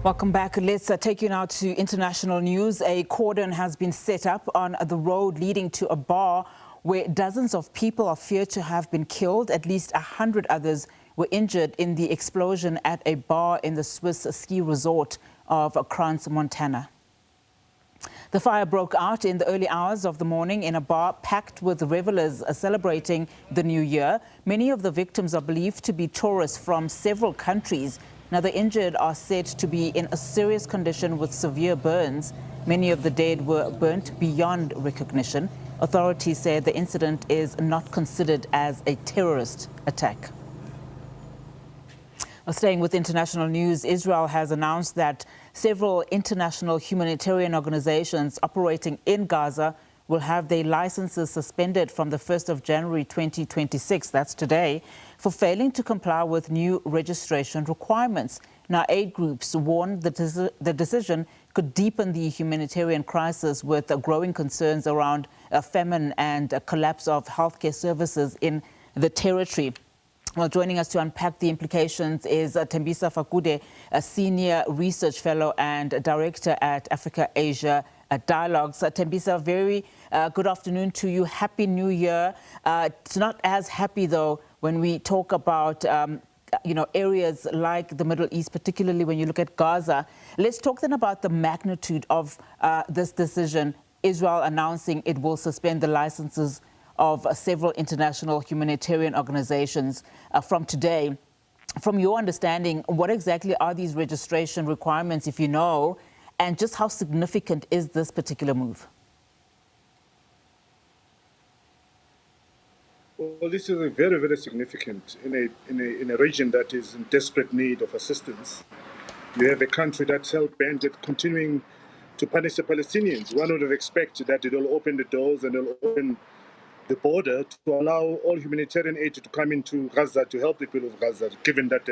Welcome back. Let's take you now to international news. A cordon has been set up on the road leading to a bar where dozens of people are feared to have been killed. At least 100 others were injured in the explosion at a bar in the Swiss ski resort of Crans, Montana. The fire broke out in the early hours of the morning in a bar packed with revelers celebrating the new year. Many of the victims are believed to be tourists from several countries. Now, the injured are said to be in a serious condition with severe burns. Many of the dead were burnt beyond recognition. Authorities say the incident is not considered as a terrorist attack. Staying with international news, Israel has announced that several international humanitarian organizations operating in Gaza will have their licenses suspended from the 1st of January 2026, that's today, for failing to comply with new registration requirements. Now, aid groups warn the decision could deepen the humanitarian crisis with growing concerns around famine and a collapse of healthcare services in the territory. Well, joining us to unpack the implications is Thembisa Fakude, a senior research fellow and director at Africa-Asia Dialogues. Thembisa, very good afternoon to you. Happy New Year. It's not as happy, though, when we talk about areas like the Middle East, particularly when you look at Gaza. Let's talk then about the magnitude of this decision, Israel announcing it will suspend the licenses of several international humanitarian organizations from today. From your understanding, what exactly are these registration requirements, if you know, and just how significant is this particular move? Well, this is very, very significant in a region that is in desperate need of assistance. You have a country that's hell-bent at continuing to punish the Palestinians. One would have expected that it will open the doors and it will open the border to allow all humanitarian aid to come into Gaza to help the people of Gaza, given that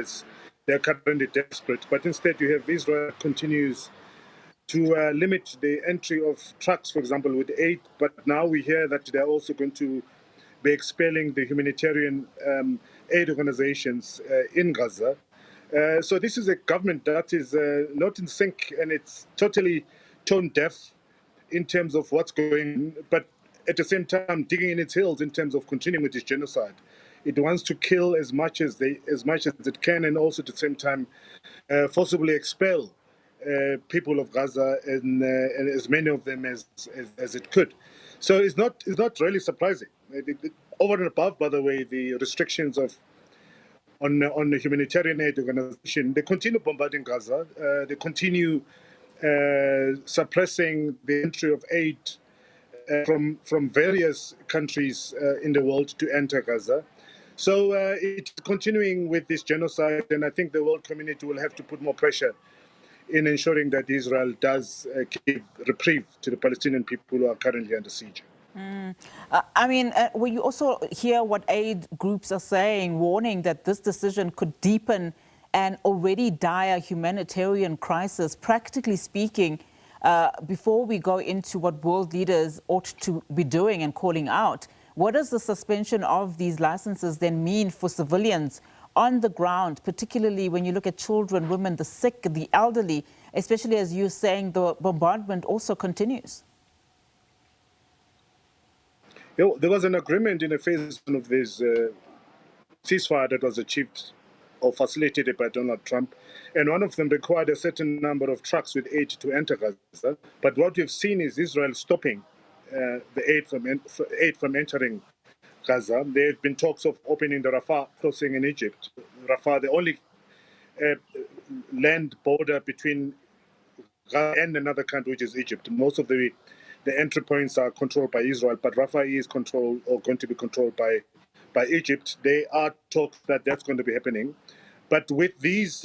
they're currently desperate. But instead, you have Israel continues to limit the entry of trucks, for example, with aid. But now we hear that they're also going to be expelling the humanitarian aid organizations in Gaza. So this is a government that is not in sync, and it's totally tone deaf in terms of what's going on, but at the same time digging in its heels in terms of continuing with this genocide. It wants to kill as much as it can, and also at the same time forcibly expel people of Gaza and as many of them as it could. So it's not really surprising. Over and above, by the way, the restrictions on the humanitarian aid organization, they continue bombarding Gaza. They continue suppressing the entry of aid from various countries in the world to enter Gaza. So it's continuing with this genocide, and I think the world community will have to put more pressure in ensuring that Israel does give reprieve to the Palestinian people who are currently under siege. Will you also hear what aid groups are saying, warning that this decision could deepen an already dire humanitarian crisis? Practically speaking, before we go into what world leaders ought to be doing and calling out, what does the suspension of these licenses then mean for civilians on the ground, particularly when you look at children, women, the sick, the elderly, especially as you're saying the bombardment also continues? There was an agreement in a phase one of this ceasefire that was achieved or facilitated by Donald Trump, and one of them required a certain number of trucks with aid to enter Gaza. But what we've seen is Israel stopping the aid from entering Gaza. There have been talks of opening the Rafah crossing in Egypt. Rafah, the only land border between Gaza and another country, which is Egypt. Most of the entry points are controlled by Israel, but Rafah is controlled or going to be controlled by Egypt. There are talks that that's going to be happening. But with these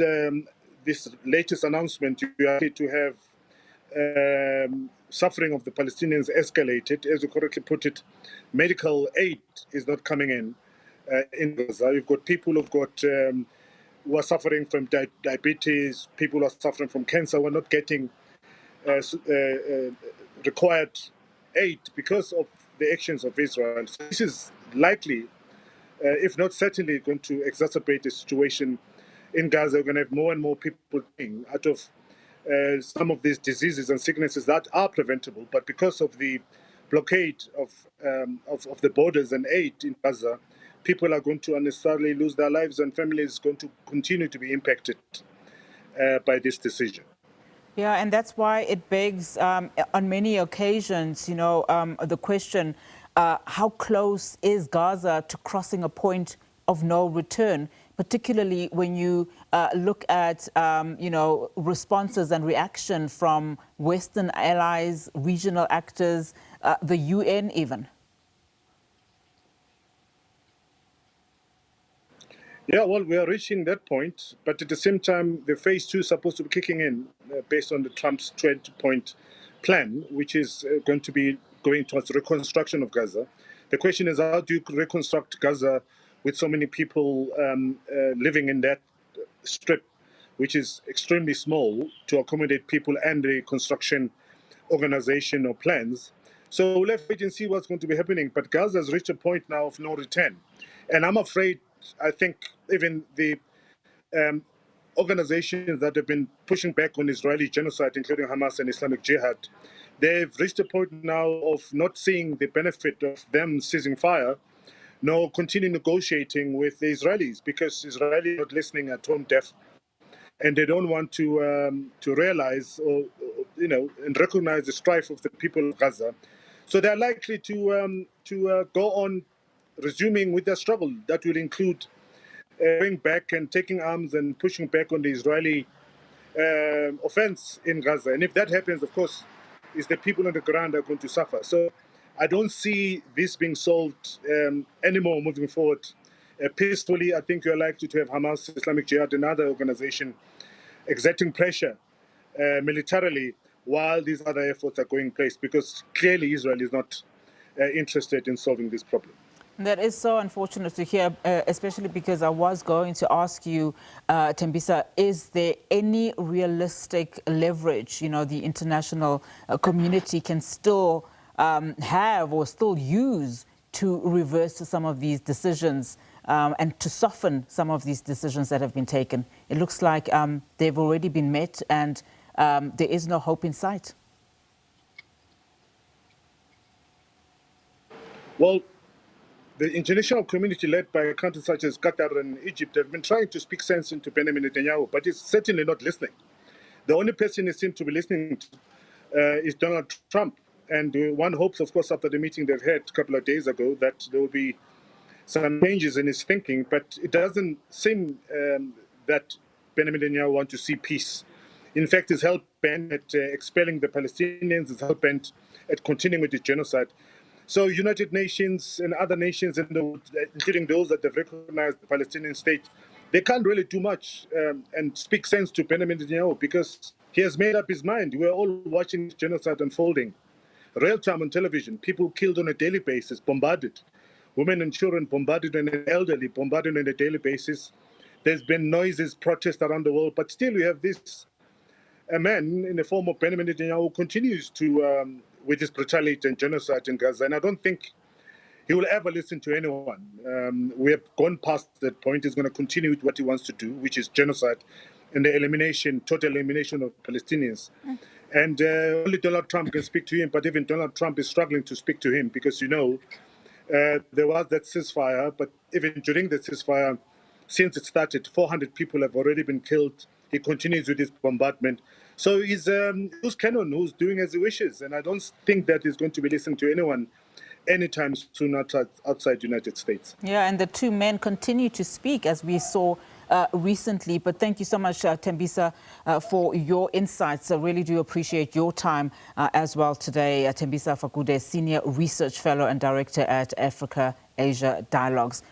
this latest announcement, you are to have suffering of the Palestinians escalated. As you correctly put it, medical aid is not coming in Gaza. You've got people who are suffering from diabetes, people who are suffering from cancer, who are not getting required aid because of the actions of Israel. So this is likely, if not certainly, going to exacerbate the situation in Gaza. We're going to have more and more people dying out of some of these diseases and sicknesses that are preventable, but because of the blockade of the borders and aid in Gaza, people are going to unnecessarily lose their lives, and families are going to continue to be impacted by this decision. Yeah, and that's why it begs, on many occasions, the question, how close is Gaza to crossing a point of no return, particularly when you look at, responses and reaction from Western allies, regional actors, the UN even? Yeah, well, we are reaching that point, but at the same time, the phase 2 is supposed to be kicking in based on the Trump's 20-point plan, which is going to be going towards reconstruction of Gaza. The question is, how do you reconstruct Gaza with so many people living in that strip, which is extremely small to accommodate people and the construction organization or plans? So let's wait and see what's going to be happening. But Gaza has reached a point now of no return. And I'm afraid, I think even the organizations that have been pushing back on Israeli genocide, including Hamas and Islamic Jihad, they've reached a point now of not seeing the benefit of them ceasing fire, nor continue negotiating with the Israelis, because Israelis are not listening, are tone deaf, and they don't want to realize or and recognize the strife of the people of Gaza. So they're likely to go on resuming with their struggle. That will include going back and taking arms and pushing back on the Israeli offense in Gaza. And if that happens, of course, is the people on the ground are going to suffer. So I don't see this being solved anymore moving forward. Peacefully, I think you're likely to have Hamas, Islamic Jihad, and other organization exerting pressure militarily while these other efforts are going place, because clearly Israel is not interested in solving this problem. That is so unfortunate to hear, especially because I was going to ask you, Thembisa, is there any realistic leverage, the international community can still have or still use to reverse some of these decisions and to soften some of these decisions that have been taken? It looks like they've already been met and there is no hope in sight. Well, the international community, led by countries such as Qatar and Egypt, have been trying to speak sense into Benjamin Netanyahu, but he's certainly not listening. The only person he seems to be listening to is Donald Trump. And one hopes, of course, after the meeting they've had a couple of days ago, that there will be some changes in his thinking. But it doesn't seem that Benjamin Netanyahu wants to see peace. In fact, he's hell-bent at expelling the Palestinians, he's hell-bent at continuing with the genocide. So United Nations and other nations, including those that have recognized the Palestinian state, they can't really do much and speak sense to Benjamin Netanyahu, because he has made up his mind. We're all watching genocide unfolding, real time on television, people killed on a daily basis, bombarded, women and children bombarded, and elderly bombarded on a daily basis. There's been noises, protests around the world, but still we have this a man in the form of Benjamin Netanyahu who continues to with his brutality and genocide in Gaza. And I don't think he will ever listen to anyone. We have gone past that point. He's going to continue with what he wants to do, which is genocide and the total elimination of Palestinians. And only Donald Trump can speak to him, but even Donald Trump is struggling to speak to him, because, there was that ceasefire, but even during the ceasefire, since it started, 400 people have already been killed. He continues with his bombardment. So he's who's Cannon, who's doing as he wishes. And I don't think that he's going to be listening to anyone anytime soon outside the United States. Yeah, and the two men continue to speak, as we saw recently. But thank you so much, Thembisa, for your insights. I really do appreciate your time as well today. Thembisa Fakude, Senior Research Fellow and Director at Africa Asia Dialogues.